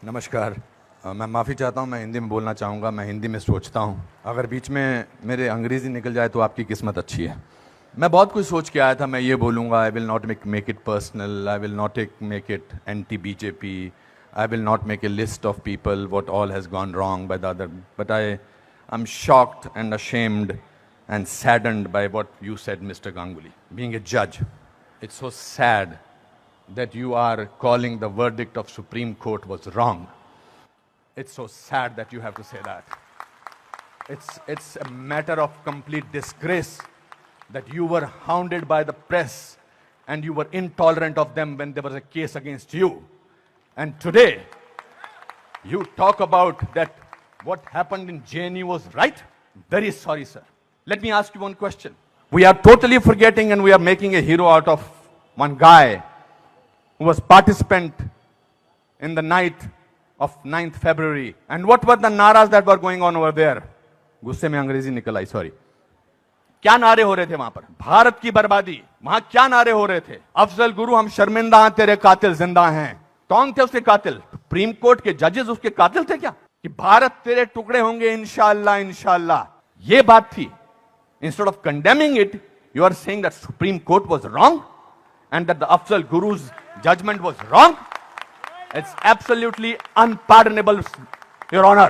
नमस्कार। मैं माफ़ी चाहता हूँ, मैं हिंदी में बोलना चाहूँगा। मैं हिंदी में सोचता हूँ, अगर बीच में मेरे अंग्रेज़ी निकल जाए तो आपकी किस्मत अच्छी है। मैं बहुत कुछ सोच के आया था, मैं ये बोलूँगा, I will not make it personal, I will not make it anti BJP, I will not make a list of people what all has gone wrong by the other, but I am shocked and ashamed and saddened by what you said, Mr. Ganguly. Being a judge, it's so sad that you are calling the verdict of Supreme Court was wrong. It's so sad that you have to say that. It's a matter of complete disgrace that you were hounded by the press and you were intolerant of them when there was a case against you. And today, you talk about that what happened in JNU was right? Very sorry, sir. Let me ask you one question. We are totally forgetting and we are making a hero out of one guy who was participant in the night of 9th February. And what were the naras that were going on over there? गुस्से में अंग्रेजी निकल आई, sorry. क्या नारे हो रहे थे वहां पर? भारत की बर्बादी। वहां क्या नारे हो रहे थे? अफजल गुरु हम शर्मिंदा हैं, तेरे कातिल जिंदा हैं। कौन थे उसके कातिल? सुप्रीम कोर्ट के जजेस उसके कातिल थे क्या? कि भारत तेरे टुकड़े होंगे इंशाअल्लाह इंशाअल्लाह, ये बात थी। Instead of condemning it, you are saying that Supreme Court was wrong and that the Afzal Guru's judgment was wrong. It's absolutely unpardonable, Your Honor.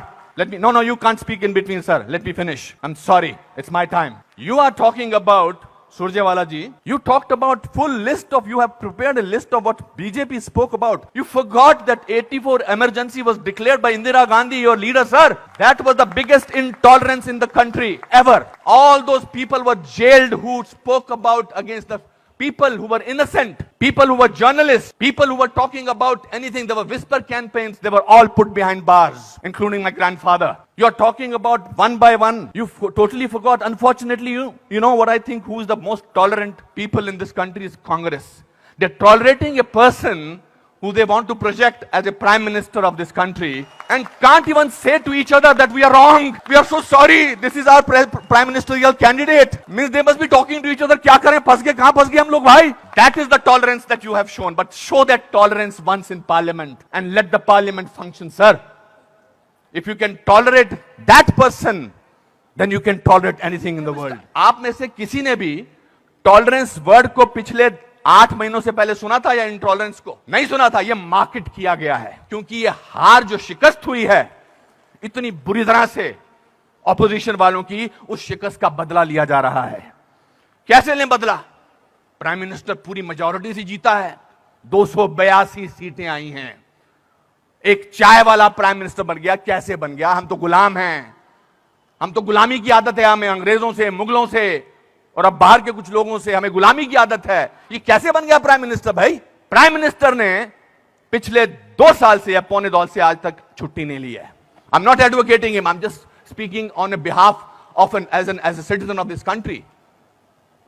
No, you can't speak in between, sir. Let me finish. I'm sorry. It's my time. You are talking about, Surjewala ji, you talked about full list of, you have prepared a list of what BJP spoke about. You forgot that 84 emergency was declared by Indira Gandhi, your leader, sir. That was the biggest intolerance in the country ever. All those people were jailed who spoke about against the people who were innocent, people who were journalists, people who were talking about anything. There were whisper campaigns. They were all put behind bars, including my grandfather. You're talking about one by one. You totally forgot. Unfortunately, you know what I think, who is the most tolerant people in this country is Congress. They're tolerating a person who they want to project as a prime minister of this country and can't even say to each other that we are wrong. We are so sorry. This is our prime ministerial candidate. Means they must be talking to each other. क्या करें? फंस गए, कहाँ फंस गए हम लोग भाई? That is the tolerance that you have shown. But show that tolerance once in parliament and let the parliament function, sir. If you can tolerate that person, then you can tolerate anything in the world. आप में से किसी ने भी tolerance word को पिछले 8 महीनों से पहले सुना था या इंटॉलरेंस को? नहीं सुना था। ये मार्केट किया गया है क्योंकि ये हार जो शिकस्त हुई है इतनी बुरी तरह से ऑपोजिशन वालों की, उस शिकस्त का बदला लिया जा रहा है। कैसे लें बदला? प्राइम मिनिस्टर पूरी मेजॉरिटी से जीता है, 282 सीटें आई हैं। एक चाय वाला प्राइम मिनिस्टर बन गया। कैसे बन गया? हम तो गुलाम हैं, हम तो गुलामी की आदत है हमें, अंग्रेजों से, मुगलों से और अब बाहर के कुछ लोगों से हमें गुलामी की आदत है। ये कैसे बन गया प्राइम मिनिस्टर भाई? प्राइम मिनिस्टर ने पिछले 2 साल से या पौने 2 से आज तक छुट्टी नहीं ली है। I am not advocating him, I am just speaking on behalf of as a citizen of this country.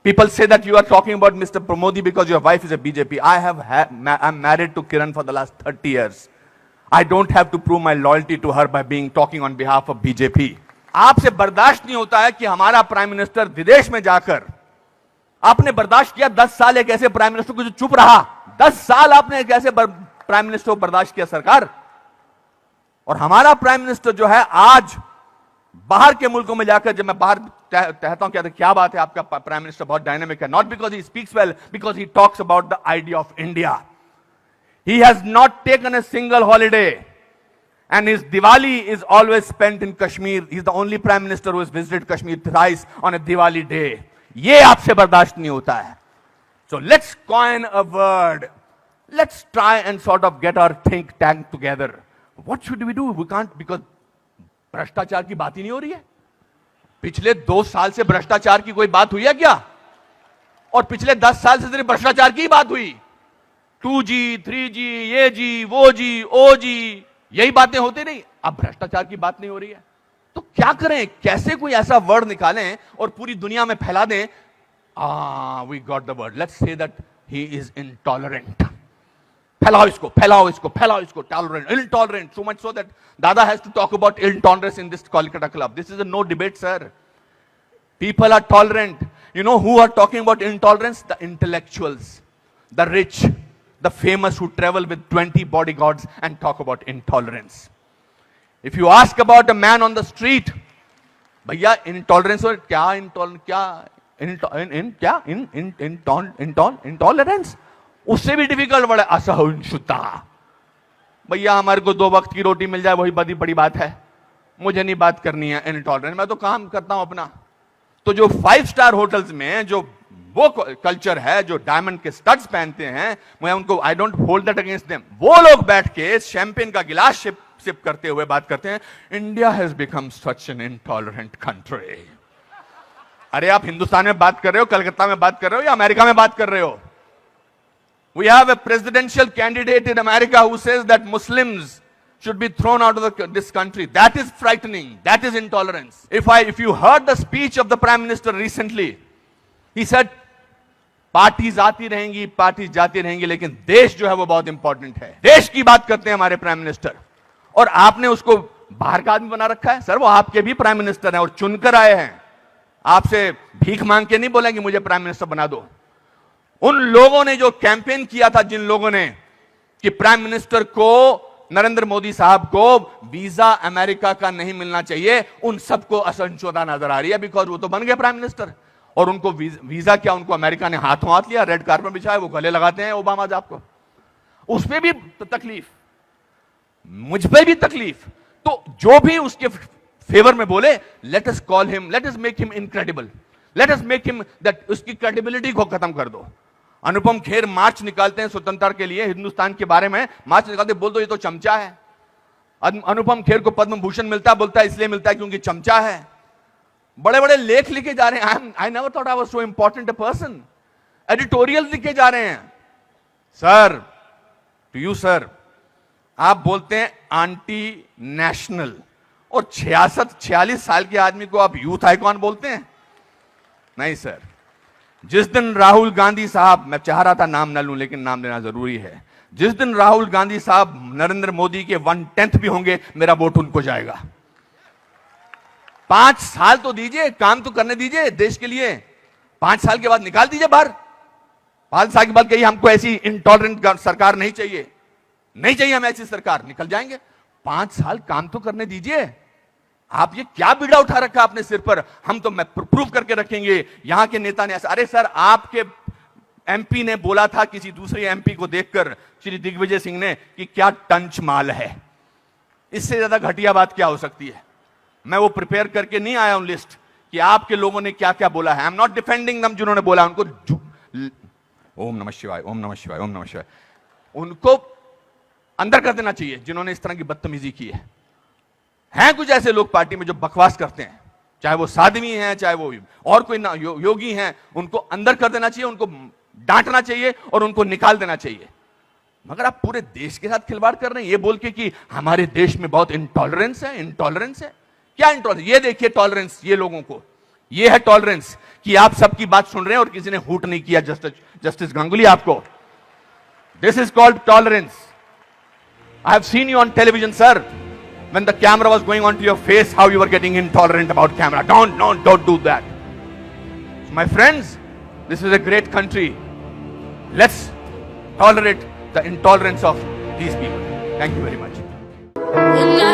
People say that you are talking about Mr. Pramodi because your wife is a BJP. I'm married to Kiran for the last 30 years. I don't have to prove my loyalty to her by talking on behalf of BJP. आपसे बर्दाश्त नहीं होता है कि हमारा prime minister विदेश में जाकर, आपने बर्दाश्त किया 10 साल एक ऐसे प्राइम मिनिस्टर को जो चुप रहा। 10 साल आपने एक ऐसे प्राइम मिनिस्टर को बर्दाश्त किया सरकार। और हमारा प्राइम मिनिस्टर जो है आज बाहर के मुल्कों में जाकर, जब मैं बाहर कहता हूं क्या बात है, आपका प्राइम मिनिस्टर बहुत डायनामिक है, not because he speaks well, because he talks about the idea of India. He has not taken a single holiday and his Diwali is always spent in Kashmir. He's the only prime minister who has visited Kashmir thrice on a Diwali day. ये आपसे बर्दाश्त नहीं होता है। So let's coin a word. Let's try and sort of get our think tank together. What should we do? We can't, because भ्रष्टाचार की बात ही नहीं हो रही है। पिछले 2 साल से भ्रष्टाचार की कोई बात हुई है क्या? और पिछले 10 साल से सिर्फ भ्रष्टाचार की बात हुई। 2G, 3G, ये जी, वो जी, ओ जी, यही बातें होती नहीं। अब भ्रष्टाचार की बात नहीं हो रही है तो क्या करें? कैसे कोई ऐसा वर्ड निकालें और पूरी दुनिया में फैला दें? We got the word, let's say that he is intolerant. फैलाओ इसको, फैलाओ इसको, फैलाओ इसको। Tolerant, intolerant, so much so that Dada has to talk about intolerance in this Kolkata club. This is a no debate, sir. People are tolerant. You know who are talking about intolerance? The intellectuals, the rich, the famous who travel with 20 bodyguards and talk about intolerance. If you ask about a man on the street, भैया intolerance और क्या intolerance उससे भी difficult word है असहिष्णुता। भैया हमारे को 2 वक्त की रोटी मिल जाए वही बड़ी बात है, मुझे नहीं बात करनी है इंटॉलरेंस, मैं तो काम करता हूं अपना। तो जो 5 स्टार होटल्स में जो वो कल्चर है, जो डायमंड के स्टड्स पहनते हैं, मैं उनको I don't hold that against them, वो लोग बैठ के शैंपेन का गिलास सिप करते हुए बात करते हैं, India has become such an intolerant country. अरे आप हिंदुस्तान में बात कर रहे हो, कलकत्ता में बात कर रहे हो या अमेरिका में बात कर रहे हो? We have a presidential candidate in America who says that Muslims should be thrown out of this country. That is frightening. That is intolerance. If you heard the speech of the Prime Minister recently, he said, parties आती रहेंगी, parties जाती रहेंगी, लेकिन देश जो है वो बहुत इंपॉर्टेंट है। देश की बात करते हैं हमारे प्राइम मिनिस्टर, और आपने उसको बाहर का आदमी बना रखा है। सर वो आपके भी प्राइम मिनिस्टर हैं और चुनकर आए हैं, आपसे भीख मांग के नहीं बोलेंगे मुझे प्राइम मिनिस्टर बना दो। उन लोगों ने जो कैंपेन किया था, जिन लोगों ने कि प्राइम मिनिस्टर को, नरेंद्र मोदी साहब को वीजा अमेरिका का नहीं मिलना चाहिए, उन सबको असहिष्णुता नजर आ रही है, बिकॉज वो तो बन गए प्राइम मिनिस्टर। और उनको वीजा क्या, उनको अमेरिका ने हाथों हाथ लिया, रेड कार्पेट बिछाया, वो गले लगाते हैं ओबामा साहब को। उस पर भी तकलीफ, मुझ पर भी तकलीफ। तो जो भी उसके फेवर में बोले, let us call him, let us make him incredible, let us make him that, उसकी क्रेडिबिलिटी को खत्म कर दो। अनुपम खेर मार्च निकालते हैं स्वतंत्रता के लिए, हिंदुस्तान के बारे में मार्च निकालते, बोल दो ये तो चमचा है। अनुपम खेर को पद्म भूषण मिलता है, बोलता है इसलिए मिलता है क्योंकि चमचा है। बड़े बड़े लेख लिखे जा रहे हैं, I never thought I was so important a person. Editorial लिखे जा रहे हैं। सर, टू यू सर, आप बोलते हैं एंटी नेशनल, और 46 साल के आदमी को आप यूथ आइकॉन बोलते हैं? नहीं सर। जिस दिन राहुल गांधी साहब, मैं चाह रहा था नाम न लूं लेकिन नाम लेना जरूरी है, जिस दिन राहुल गांधी साहब नरेंद्र मोदी के 1/10 भी होंगे, मेरा वोट उनको जाएगा। 5 साल तो दीजिए, काम तो करने दीजिए देश के लिए। 5 साल के बाद निकाल दीजिए बाहर। 5 साल के बाद कहिए हमको ऐसी इंटॉलरेंट सरकार नहीं चाहिए, नहीं चाहिए हमें ऐसी सरकार, निकल जाएंगे। 5 साल काम तो करने दीजिए। आप ये क्या बीड़ा उठा रखा अपने सिर पर, हम तो मैं प्रूव करके रखेंगे, यहां के नेता ने ऐसा। अरे सर, आपके एमपी ने बोला था किसी दूसरे एमपी को देखकर, श्री दिग्विजय सिंह ने, कि क्या टंच माल है। इससे ज्यादा घटिया बात क्या हो सकती है? मैं वो प्रिपेयर करके नहीं आया हूं लिस्ट कि आपके लोगों ने क्या क्या बोला है। आई एम नॉट डिफेंडिंग दम, जिन्होंने बोला उनको ओम नमः शिवाय, ओम नमः शिवाय, ओम नमः शिवाय, उनको अंदर कर देना चाहिए जिन्होंने इस तरह की बदतमीजी की है। हैं कुछ ऐसे लोग पार्टी में जो बकवास करते हैं, चाहे वो साध्वी हैं, चाहे वो और कोई ना योगी हैं, उनको अंदर कर देना चाहिए, उनको डांटना चाहिए और उनको निकाल देना चाहिए। मगर आप पूरे देश के साथ खिलवाड़ कर रहे हैं ये बोल के कि हमारे देश में बहुत इंटॉलरेंस है। इंटॉलरेंस है क्या? इंटॉलरेंस ये देखिए, टॉलरेंस ये लोगों को, ये है टॉलरेंस कि आप सबकी बात सुन रहे हैं और किसी ने हूट नहीं किया। जस्टिस गांगुली, आपको this is called tolerance. I have seen you on television sir, when the camera was going on to your face, how you were getting intolerant about camera. Don't do that. So my friends, this is a great country. Let's tolerate the intolerance of these people. Thank you very much.